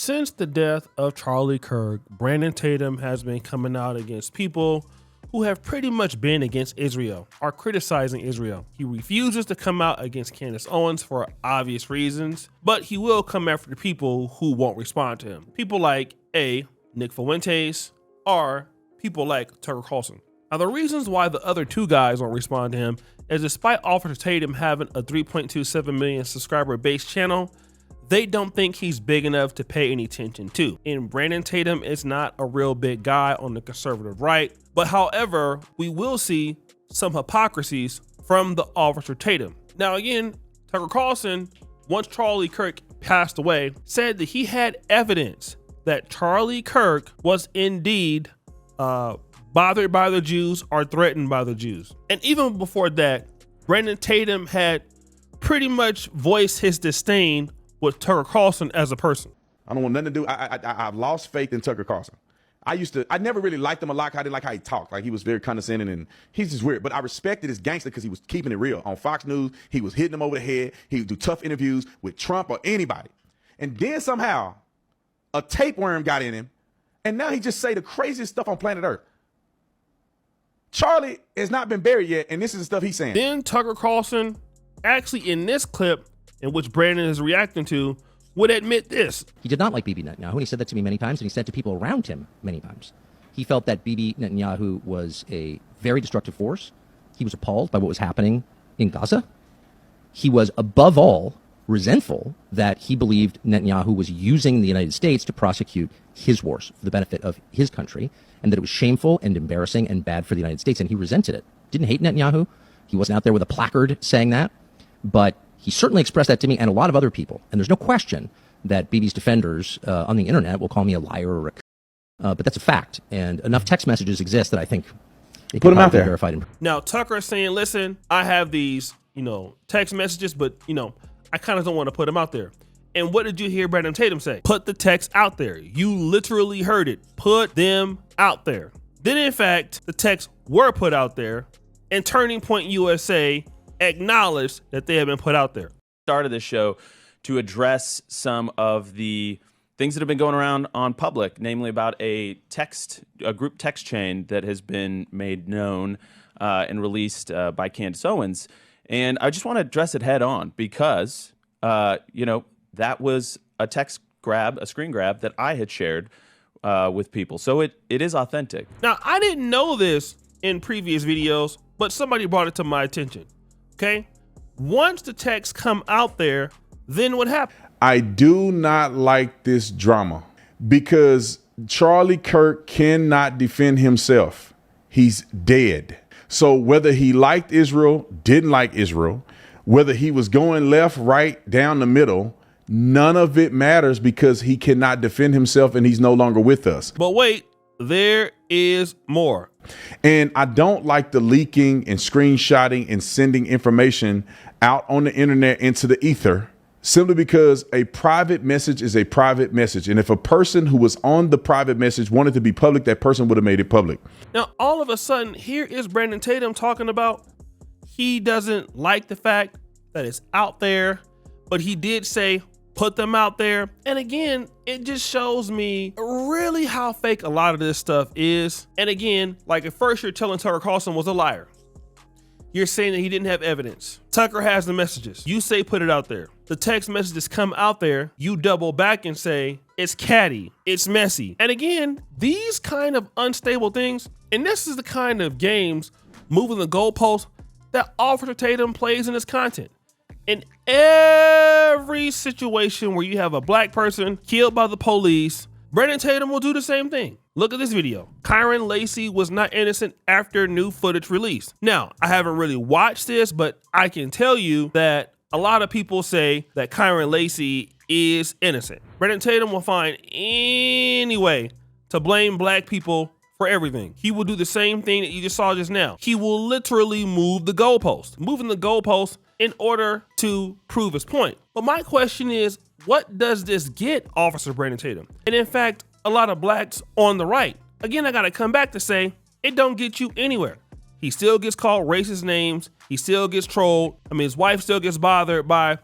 Since the death of Charlie Kirk, Brandon Tatum has been coming out against people who have pretty much been against Israel or criticizing Israel. He refuses to come out against Candace Owens for obvious reasons, but he will come after the people who won't respond to him. People like Nick Fuentes or people like Tucker Carlson. Now, the reasons why the other two guys won't respond to him is despite Officer Tatum having a 3.27 million subscriber base channel, they don't think he's big enough to pay any attention to. And Brandon Tatum is not a real big guy on the conservative right. But however, we will see some hypocrisies from the Officer Tatum. Now again, Tucker Carlson, once Charlie Kirk passed away, said that he had evidence that Charlie Kirk was indeed bothered by the Jews or threatened by the Jews. And even before that, Brandon Tatum had pretty much voiced his disdain with Tucker Carlson as a person. I don't want nothing to do. I've lost faith in Tucker Carlson. I never really liked him a lot. I didn't like how he talked. Like, he was very condescending and he's just weird. But I respected his gangster because he was keeping it real. On Fox News, he was hitting them over the head. He would do tough interviews with Trump or anybody. And then somehow a tapeworm got in him, and now he just say the craziest stuff on planet Earth. Charlie has not been buried yet, and this is the stuff he's saying. Then Tucker Carlson, actually in this clip, in which Brandon is reacting to, would admit this. He did not like Bibi Netanyahu, and he said that to me many times, and he said to people around him many times. He felt that Bibi Netanyahu was a very destructive force. He was appalled by what was happening in Gaza. He was, above all, resentful that he believed Netanyahu was using the United States to prosecute his wars for the benefit of his country, and that it was shameful and embarrassing and bad for the United States, and he resented it. Didn't hate Netanyahu. He wasn't out there with a placard saying that, but he certainly expressed that to me and a lot of other people. And there's no question that Bibi's defenders on the internet will call me a liar or but that's a fact. And enough text messages exist that I think it put them out there. Verified. Now, Tucker is saying, listen, I have these, text messages, but, I kind of don't want to put them out there. And what did you hear Brandon Tatum say? Put the text out there. You literally heard it. Put them out there. Then, in fact, the texts were put out there, and Turning Point USA acknowledged that they have been put out there. Started this show to address some of the things that have been going around on public, namely about a group text chain that has been made known and released by Candace Owens. And I just want to address it head on because, that was a screen grab that I had shared with people. So it is authentic. Now, I didn't know this in previous videos, but somebody brought it to my attention. Okay, once the texts come out there, then what happens? I do not like this drama because Charlie Kirk cannot defend himself. He's dead. So whether he liked Israel, didn't like Israel, whether he was going left, right, down the middle, none of it matters because he cannot defend himself and he's no longer with us. But wait, there is more. And I don't like the leaking and screenshotting and sending information out on the internet into the ether, simply because a private message is a private message. And if a person who was on the private message wanted to be public, that person would have made it public. Now, all of a sudden, here is Brandon Tatum talking about he doesn't like the fact that it's out there, but he did say, put them out there. And again, it just shows me really how fake a lot of this stuff is. And again, like at first you're telling Tucker Carlson was a liar. You're saying that he didn't have evidence. Tucker has the messages. You say put it out there. The text messages come out there. You double back and say it's catty, it's messy. And again, these kind of unstable things, and this is the kind of games, moving the goalpost, that Officer Tatum plays in his content. In every situation where you have a black person killed by the police, Brandon Tatum will do the same thing. Look at this video. Kyron Lacey was not innocent after new footage released. Now, I haven't really watched this, but I can tell you that a lot of people say that Kyron Lacey is innocent. Brandon Tatum will find any way to blame black people for everything. He will do the same thing that you just saw just now. He will literally move the goalpost, moving the goalpost in order to prove his point. But my question is, what does this get Officer Brandon Tatum? And in fact, a lot of blacks on the right. Again, I gotta come back to say, it don't get you anywhere. He still gets called racist names. He still gets trolled. I mean, his wife still gets bothered by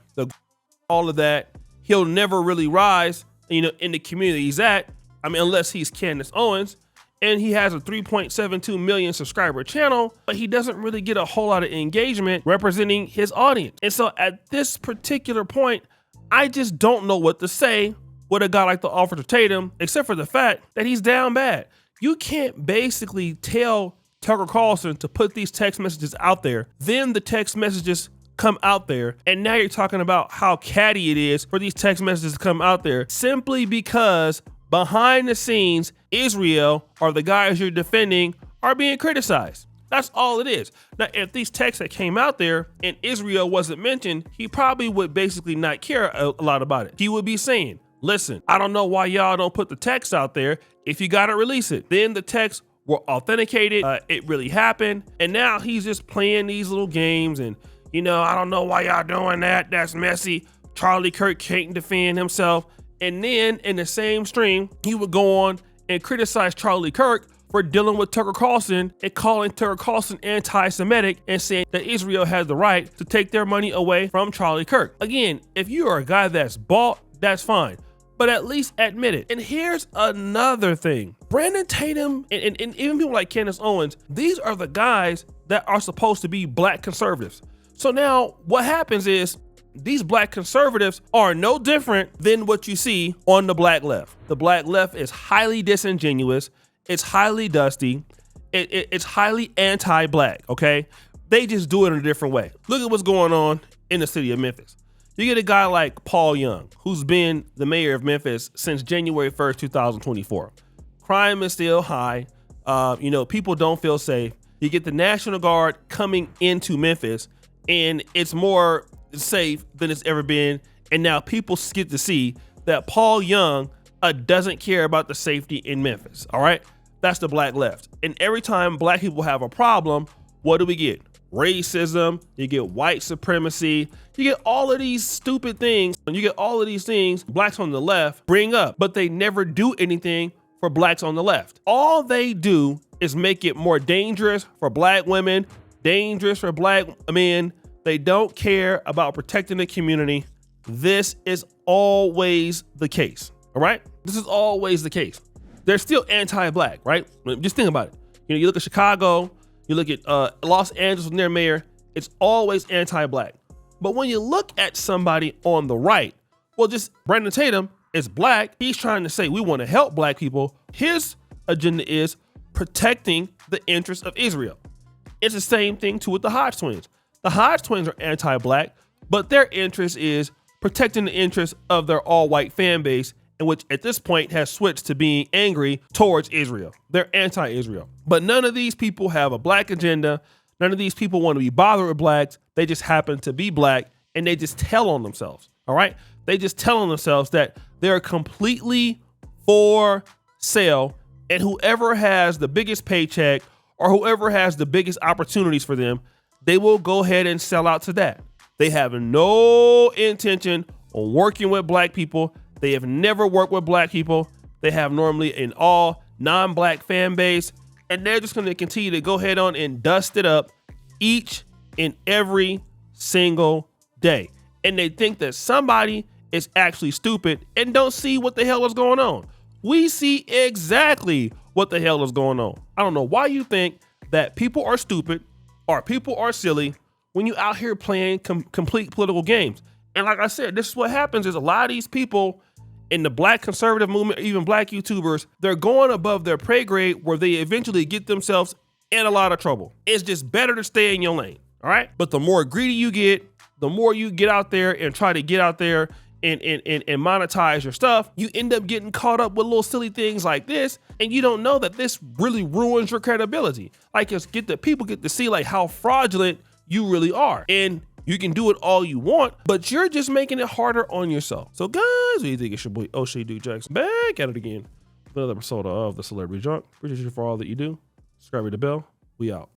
all of that. He'll never really rise in the community he's at. I mean, unless he's Candace Owens, and he has a 3.72 million subscriber channel, but he doesn't really get a whole lot of engagement representing his audience. And so at this particular point, I just don't know what to say with a guy like the Officer Tatum, except for the fact that he's down bad. You can't basically tell Tucker Carlson to put these text messages out there, then the text messages come out there, and now you're talking about how catty it is for these text messages to come out there simply because behind the scenes, Israel or the guys you're defending are being criticized. That's all it is. Now, if these texts that came out there and Israel wasn't mentioned, he probably would basically not care a lot about it. He would be saying, listen, I don't know why y'all don't put the text out there. If you got to release it, then the texts were authenticated. It really happened. And now he's just playing these little games. And, I don't know why y'all doing that. That's messy. Charlie Kirk can't defend himself. And then in the same stream, he would go on and criticize Charlie Kirk for dealing with Tucker Carlson and calling Tucker Carlson anti-Semitic and saying that Israel has the right to take their money away from Charlie Kirk. Again, if you are a guy that's bought, that's fine, but at least admit it. And here's another thing. Brandon Tatum and even people like Candace Owens, these are the guys that are supposed to be black conservatives. So now what happens is, these black conservatives are no different than what you see on the black left. The black left is highly disingenuous. It's highly dusty. It's highly anti-black, okay? They just do it in a different way. Look at what's going on in the city of Memphis. You get a guy like Paul Young, who's been the mayor of Memphis since January 1st, 2024. Crime is still high. People don't feel safe. You get the National Guard coming into Memphis, and it's more safe than it's ever been. And now people get to see that Paul Young doesn't care about the safety in Memphis. All right. That's the black left. And every time black people have a problem, what do we get? Racism. You get white supremacy. You get all of these stupid things. And you get all of these things blacks on the left bring up, but they never do anything for blacks on the left. All they do is make it more dangerous for black women, dangerous for black men. They don't care about protecting the community. This is always the case, all right? This is always the case. They're still anti-black, right? Just think about it. You look at Chicago, you look at Los Angeles and their mayor, it's always anti-black. But when you look at somebody on the right, well, just Brandon Tatum is black. He's trying to say we want to help black people. His agenda is protecting the interests of Israel. It's the same thing too with the Hodge twins. The Hodge twins are anti-black, but their interest is protecting the interests of their all-white fan base, in which at this point has switched to being angry towards Israel. They're anti-Israel. But none of these people have a black agenda. None of these people want to be bothered with blacks. They just happen to be black, and they just tell on themselves, all right? They just tell on themselves that they're completely for sale, and whoever has the biggest paycheck or whoever has the biggest opportunities for them, they will go ahead and sell out to that. They have no intention on working with black people. They have never worked with black people. They have normally an all non-black fan base, and they're just going to continue to go ahead on and dust it up each and every single day. And they think that somebody is actually stupid and don't see what the hell is going on. We see exactly what the hell is going on. I don't know why you think that people are stupid or people are silly when you out here playing complete political games. And like I said, this is what happens is a lot of these people in the black conservative movement, even black YouTubers, they're going above their pay grade where they eventually get themselves in a lot of trouble. It's just better to stay in your lane, all right? But the more greedy you get, the more you get out there and try to get out there and monetize your stuff, you end up getting caught up with little silly things like this, and you don't know that this really ruins your credibility. Like, people get to see like how fraudulent you really are. And you can do it all you want, but you're just making it harder on yourself. So guys, what do you think? It's your boy O'Shea Duke Jackson back at it again. Another episode of The Celebrity Junk. Appreciate you for all that you do. Subscribe to the bell. We out.